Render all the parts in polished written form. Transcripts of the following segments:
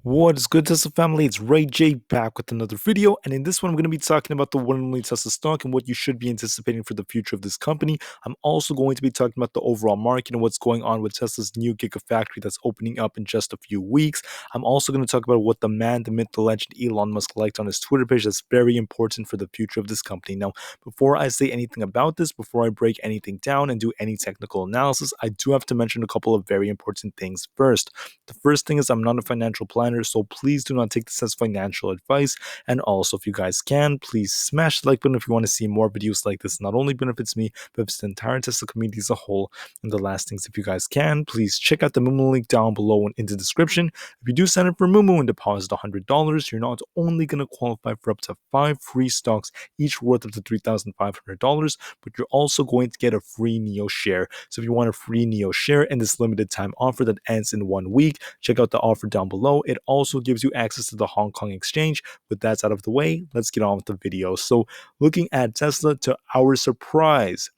What is good, Tesla family? It's Ray J back with another video, and in this one, I'm going to be talking about the one and only Tesla stock and what you should be anticipating for the future of this company. I'm also going to be talking about the overall market and what's going on with Tesla's new Gigafactory that's opening up in just a few weeks. I'm also going to talk about what the man, the myth, the legend Elon Musk liked on his Twitter page that's very important for the future of this company. Now, before I say anything about this, before I break anything down and do any technical analysis, I do have to mention a couple of very important things first. The first thing is I'm not a financial planner, so please do not take this as financial advice. And also, if you guys can, please smash the like button if you want to see more videos like this. Not only benefits me, but it's the entire Tesla community as a whole. And the last things, if you guys can, please check out the Moomoo link down below and in the description. If you do sign up for Moomoo and deposit $100, you're not only going to qualify for up to 5 free stocks, each worth up to $3,500, but you're also going to get a free NEO share. So if you want a free NEO share in this limited time offer that ends in 1 week, check out the offer down below. It also gives you access to the Hong Kong exchange. With that out of the way, let's get on with the video. So looking at Tesla, to our surprise,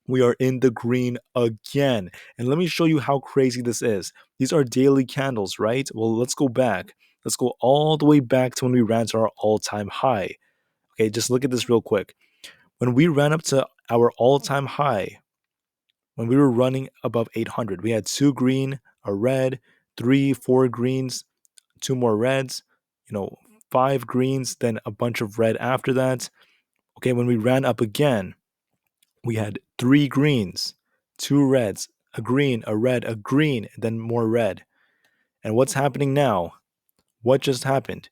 we are in the green again. And let me show you how crazy this is. These are daily candles, right? Well, let's go back. Let's go all the way back to when we ran to our all-time high. Okay, just look at this real quick. When we ran up to our all-time high, when we were running above 800, we had 2 green, a red, 3, 4 greens, 2 more reds, 5 greens, then a bunch of red after that. Okay, when we ran up again, we had 3 greens, 2 reds, a green, a red, a green, then more red. And what's happening now? What just happened?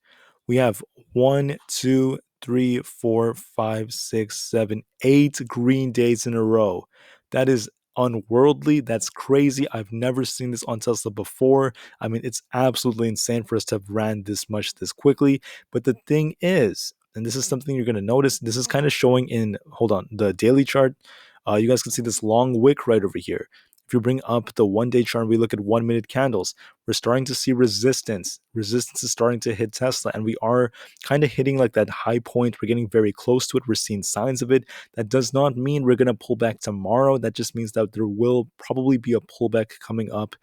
We have 1, 2, 3, 4, 5, 6, 7, 8 green days in a row. That is unworldly. That's crazy. I've never seen this on Tesla before. I mean, it's absolutely insane for us to have ran this much this quickly. But the thing is, and this is something you're going to notice, this is kind of showing in, hold on, the daily chart. You guys can see this long wick right over here. If you bring up the 1-day chart and we look at 1-minute candles, we're starting to see resistance. Resistance is starting to hit Tesla, and we are kind of hitting like that high point. We're getting very close to it. We're seeing signs of it. That does not mean we're going to pull back tomorrow. That just means that there will probably be a pullback coming up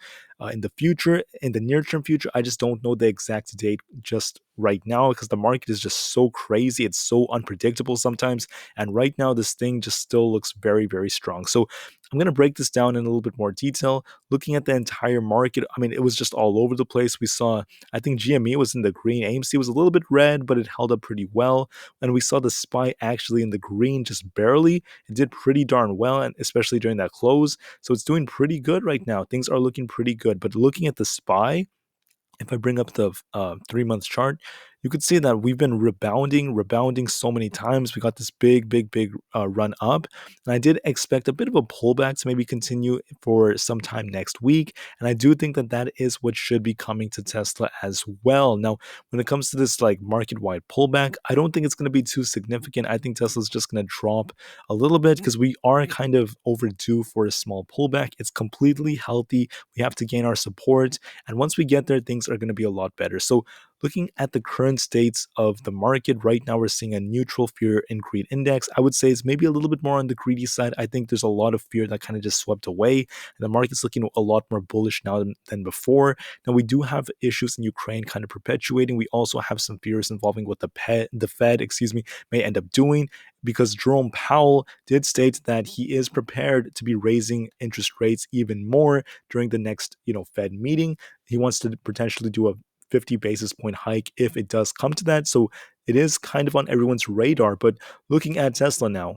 in the future, in the near term future. I just don't know the exact date just right now because the market is just so crazy. It's so unpredictable sometimes. And right now, this thing just still looks very, very strong. So I'm going to break this down in a little bit more detail. Looking at the entire market, I mean, it was just all over the place. We saw, I think GME was in the green, AMC was a little bit red, but it held up pretty well. And we saw the SPY actually in the green, just barely. It did pretty darn well, and especially during that close. So it's doing pretty good right now. Things are looking pretty good. But looking at the SPY, if I bring up the 3 month chart, you could see that we've been rebounding so many times. We got this big run up, and I did expect a bit of a pullback to maybe continue for some time next week. And I do think that that is what should be coming to Tesla as well. Now, when it comes to this like market-wide pullback, I don't think it's going to be too significant. I think Tesla's just going to drop a little bit because we are kind of overdue for a small pullback. It's completely healthy. We have to gain our support, and once we get there, things are going to be a lot better. So looking at the current states of the market right now, we're seeing a neutral fear and greed index. I would say it's maybe a little bit more on the greedy side. I think there's a lot of fear that kind of just swept away, and the market's looking a lot more bullish now than before. Now, we do have issues in Ukraine kind of perpetuating. We also have some fears involving what the Fed, may end up doing, because Jerome Powell did state that he is prepared to be raising interest rates even more during the next, Fed meeting. He wants to potentially do a 50 basis point hike if it does come to that. So it is kind of on everyone's radar. But looking at Tesla now,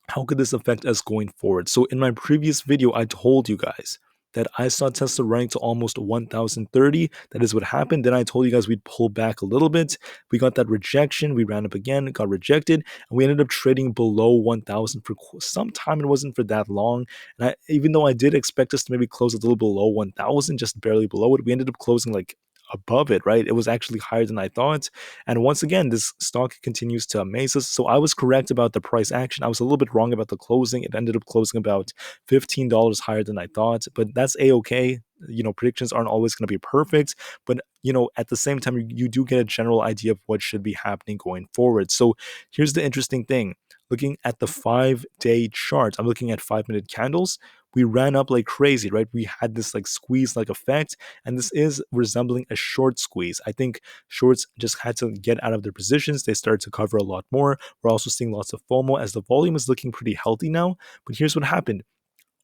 how could this affect us going forward? So in my previous video, I told you guys that I saw Tesla running to almost 1030. That is what happened. Then I told you guys we'd pull back a little bit. We got that rejection. We ran up again, got rejected, and we ended up trading below 1000 for some time. It wasn't for that long. And even though I did expect us to maybe close a little below 1000, just barely below it, we ended up closing like above it, right? It was actually higher than I thought. And once again, this stock continues to amaze us. So I was correct about the price action. I was a little bit wrong about the closing. It ended up closing about $15 higher than I thought, but that's a-okay. Predictions aren't always going to be perfect, but at the same time, you do get a general idea of what should be happening going forward. So here's the interesting thing. Looking at the 5-day chart, I'm looking at 5-minute candles. we ran up like crazy, right? We had this like squeeze like effect, and this is resembling a short squeeze. I think shorts just had to get out of their positions. They started to cover a lot more. We're also seeing lots of FOMO as the volume is looking pretty healthy now. But here's what happened: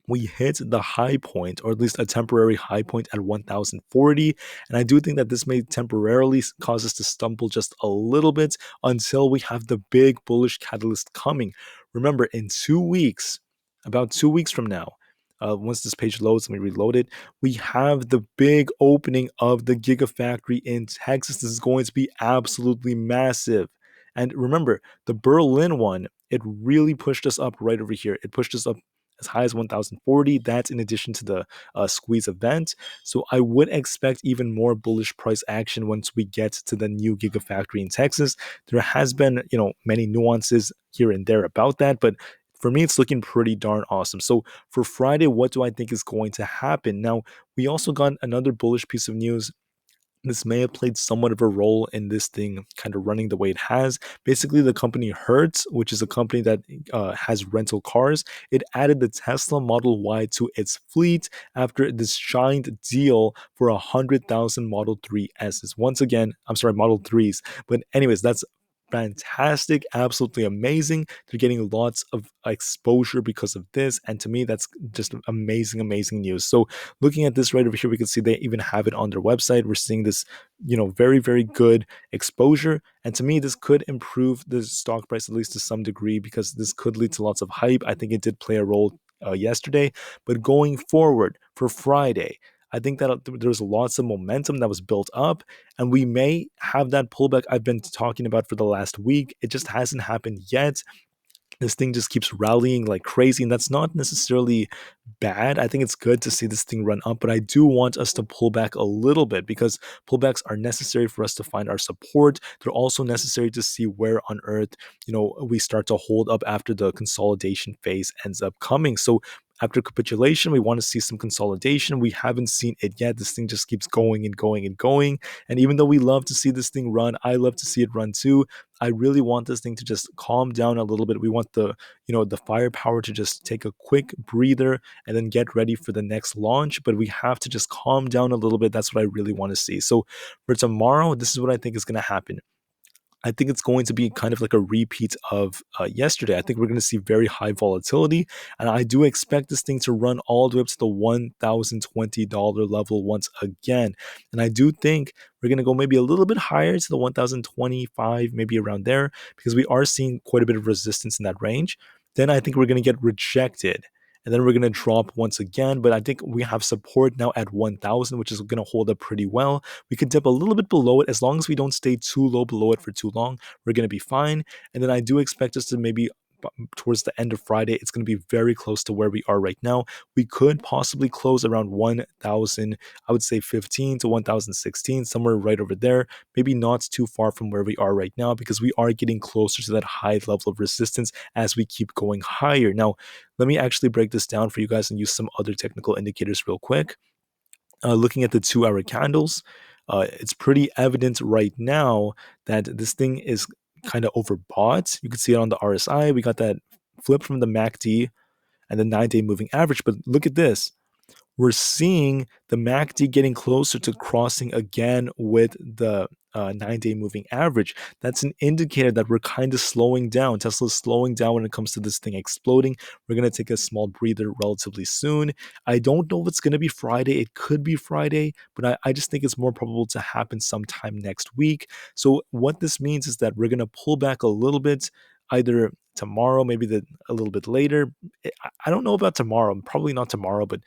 we hit the high point, or at least a temporary high point at 1040. And I do think that this may temporarily cause us to stumble just a little bit until we have the big bullish catalyst coming. Remember, in 2 weeks, about 2 weeks from now, once this page loads, let me reload it. We have the big opening of the Gigafactory in Texas. This is going to be absolutely massive. And remember, the Berlin one, it really pushed us up right over here. It pushed us up as high as 1040. That's in addition to the squeeze event. So I would expect even more bullish price action once we get to the new Gigafactory in Texas. There has been, many nuances here and there about that, but for me, it's looking pretty darn awesome. So for Friday, what do I think is going to happen? Now, we also got another bullish piece of news. This may have played somewhat of a role in this thing kind of running the way it has. Basically, the company Hertz, which is a company that has rental cars, it added the Tesla Model Y to its fleet after this giant deal for 100,000 Model 3 S's. Once again, I'm sorry, Model 3s. But anyways, that's fantastic, absolutely amazing. They're getting lots of exposure because of this, and to me, that's just amazing, amazing news. So looking at this right over here, we can see they even have it on their website. We're seeing this, very, very good exposure. And to me, this could improve the stock price at least to some degree because this could lead to lots of hype. I think it did play a role yesterday. But going forward for Friday, I think that there's lots of momentum that was built up, and we may have that pullback I've been talking about for the last week. It just hasn't happened yet. This thing just keeps rallying like crazy, and that's not necessarily bad. I think it's good to see this thing run up, but I do want us to pull back a little bit because pullbacks are necessary for us to find our support. They're also necessary to see where on earth, we start to hold up after the consolidation phase ends up coming. So after capitulation, we want to see some consolidation. We haven't seen it yet. This thing just keeps going and going and going. And even though we love to see this thing run, I love to see it run too. I really want this thing to just calm down a little bit. We want the firepower to just take a quick breather and then get ready for the next launch. But we have to just calm down a little bit. That's what I really want to see. So for tomorrow, this is what I think is going to happen. I think it's going to be kind of like a repeat of yesterday. I think we're going to see very high volatility, and I do expect this thing to run all the way up to the $1,020 level once again. And I do think we're going to go maybe a little bit higher to the 1,025, maybe around there, because we are seeing quite a bit of resistance in that range. Then I think we're going to get rejected. And then we're going to drop once again. But I think we have support now at 1,000, which is going to hold up pretty well. We could dip a little bit below it. As long as we don't stay too low below it for too long, we're going to be fine. And then I do expect us to maybe towards the end of Friday, it's going to be very close to where we are right now. We could possibly close around 1,000, I would say 15 to 1,016, somewhere right over there. Maybe not too far from where we are right now because we are getting closer to that high level of resistance as we keep going higher. Now, let me actually break this down for you guys and use some other technical indicators real quick. Looking at the 2 hour candles, it's pretty evident right now that this thing is kind of overbought. You can see it on the RSI. We got that flip from the MACD and the 9-day moving average. But look at this. We're seeing the MACD getting closer to crossing again with the 9-day moving average. That's an indicator that we're kind of slowing down. Tesla's slowing down when it comes to this thing exploding. We're going to take a small breather relatively soon. I don't know if it's going to be Friday. It could be Friday, but I just think it's more probable to happen sometime next week. So what this means is that we're going to pull back a little bit, either tomorrow, maybe a little bit later. I don't know about tomorrow. Probably not tomorrow, but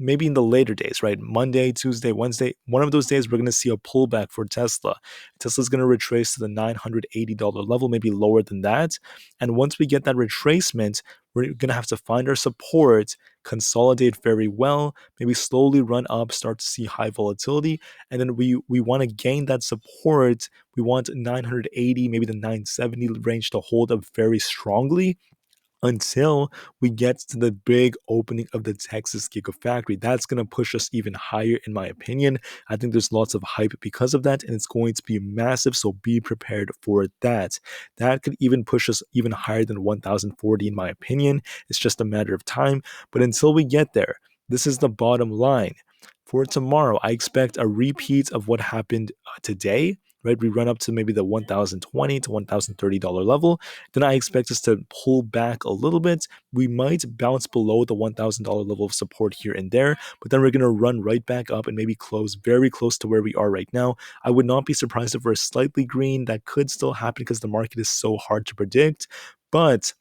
maybe in the later days, right? Monday, Tuesday, Wednesday, one of those days, we're going to see a pullback for Tesla. Tesla's going to retrace to the $980 level, maybe lower than that. And once we get that retracement, we're going to have to find our support, consolidate very well, maybe slowly run up, start to see high volatility. And then we want to gain that support. We want 980, maybe the 970 range to hold up very strongly. until we get to the big opening of the Texas Gigafactory. That's going to push us even higher, in my opinion. I think there's lots of hype because of that, and it's going to be massive, so be prepared for that. That could even push us even higher than 1040, in my opinion. It's just a matter of time. But until we get there, this is the bottom line. For tomorrow, I expect a repeat of what happened today. Right, we run up to maybe the $1,020 to $1,030 level. Then I expect us to pull back a little bit. We might bounce below the $1,000 level of support here and there, but then we're going to run right back up and maybe close very close to where we are right now. I would not be surprised if we're slightly green. That could still happen because the market is so hard to predict. But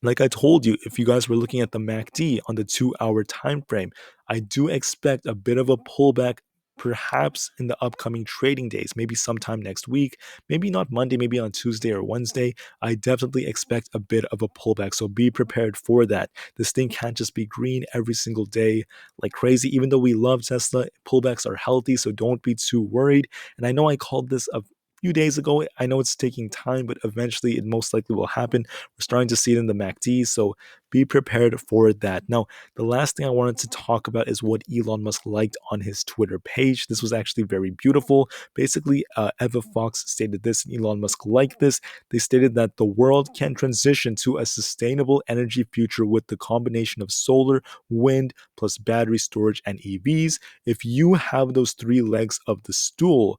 like I told you, if you guys were looking at the MACD on the 2 hour time frame, I do expect a bit of a pullback perhaps in the upcoming trading days, maybe sometime next week, maybe not Monday, maybe on Tuesday or Wednesday. I definitely expect a bit of a pullback, so be prepared for that. This thing can't just be green every single day like crazy. Even though we love Tesla, pullbacks are healthy, so don't be too worried. And I know I called this a few days ago. I know it's taking time, but eventually it most likely will happen. We're starting to see it in the MACD, so be prepared for that. Now, the last thing I wanted to talk about is what Elon Musk liked on his Twitter page. This was actually very beautiful. Basically, Eva Fox stated this, and Elon Musk liked this. They stated that the world can transition to a sustainable energy future with the combination of solar, wind, plus battery storage and EVs. If you have those three legs of the stool,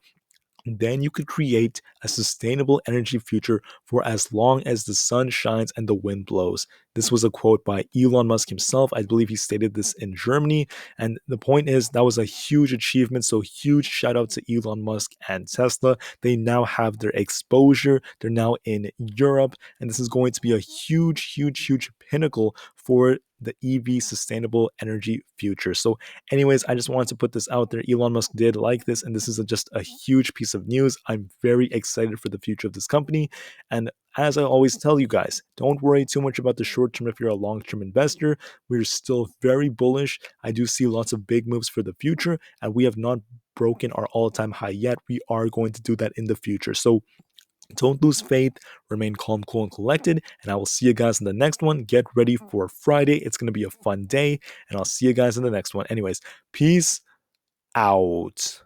then you could create a sustainable energy future for as long as the sun shines and the wind blows. This was a quote by Elon Musk himself. I believe he stated this in Germany. And the point is, that was a huge achievement. So, huge shout out to Elon Musk and Tesla. They now have their exposure. They're now in Europe. And this is going to be a huge, huge, huge pinnacle for the EV sustainable energy future. So, anyways, I just wanted to put this out there. Elon Musk did like this, and this is just a huge piece of news. I'm very excited for the future of this company. And as I always tell you guys, don't worry too much about the short term if you're a long term investor. We're still very bullish. I do see lots of big moves for the future, and we have not broken our all time high yet. We are going to do that in the future. So, don't lose faith, remain calm, cool, and collected. And I will see you guys in the next one. Get ready for Friday. It's going to be a fun day. And I'll see you guys in the next one. Anyways, peace out.